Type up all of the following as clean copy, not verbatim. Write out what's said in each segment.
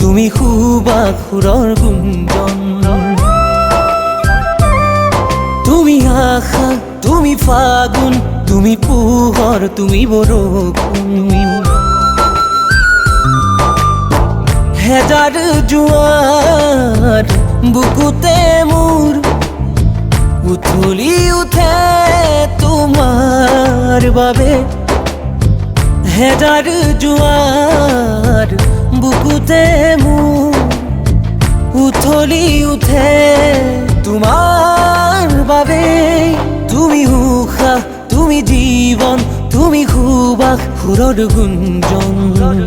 তুমি খুবাখুৰৰ গুঞ্জন, তুমি আশা, তুমি ফাগুন, তুমি পোহৰ, তুমি বৰষুণ। হেজাৰ জোৱাৰ বুকুতে মোৰ উথলি উঠে তোমাৰ বাবে। হেজাৰ জোৱাৰ বুকুতে মোৰ উথলি উঠে তোমাৰ বাবে। তুমি উশাহ, তুমি জীৱন, তুমি সুবাসুৰৰ গুঞ্জন।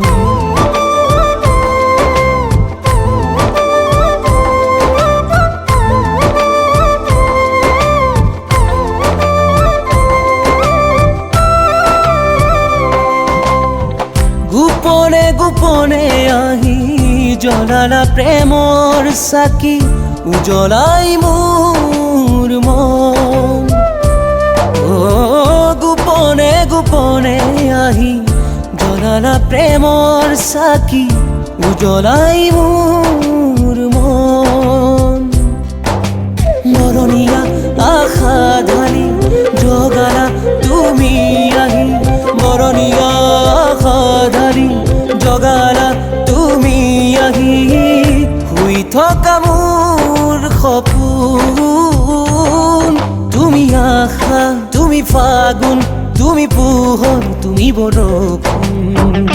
গোপনে গোপনে আহি জ্বলালা প্ৰেমৰ চাকি, উজ্বলাই মোৰ মন। গোপনে গোপনে আহি জ্বলালা প্ৰেমৰ চাকি, উজ্বলাই মোৰ মন। মৰণীয়া আশা ঢালি জগালা তুমি আহি, মৰণীয়া আশা ঢালি জগালা তুমি আহি। শুই থকা মোৰ সপোন, তুমি আশা, তুমি ফাগুন, তুমি পোহৰ, তুমি বৰষুণ।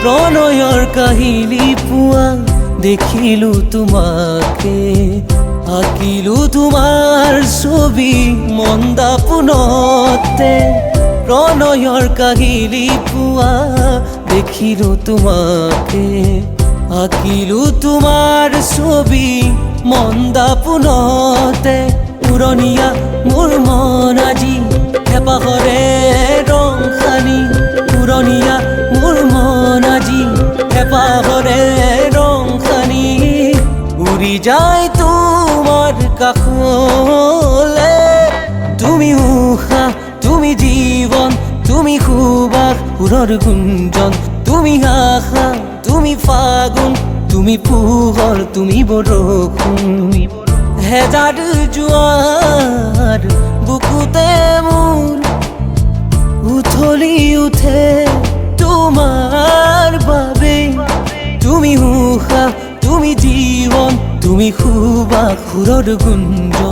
প্ৰণয়ৰ কাহিনী পোৱা দেখিলো তোমাকে, আঁকিলো তোমাৰ ছবি মন্দাপোনতে। প্ৰণয়ৰ কাহিনী পোৱা দেখিলো তোমাকে, আঁকিলো তোমাৰ ছবি মন্দাপোনতে। উৰণীয়া মোৰ মন আজি হেঁপাহৰে ৰং সানি, উৰণীয়া মোৰ মন আজি হেঁপাহৰে ৰং সানি। উৰি যায় তোমাৰ কাষলে, তুমি উশাহ, তুমি জীৱন, তুমি সুবাসুৰৰ গুঞ্জন। তুমি আশা, তুমি ফাগুন, তুমি পোহৰ, তুমি বৰষুণ। হেজাৰ জোৱাৰ বুকুতে মোৰ উথলি উঠে তোমাৰ বাবে। তুমি উশাহ, তুমি জীৱন, তুমি সুবাসুৰৰ গুঞ্জন।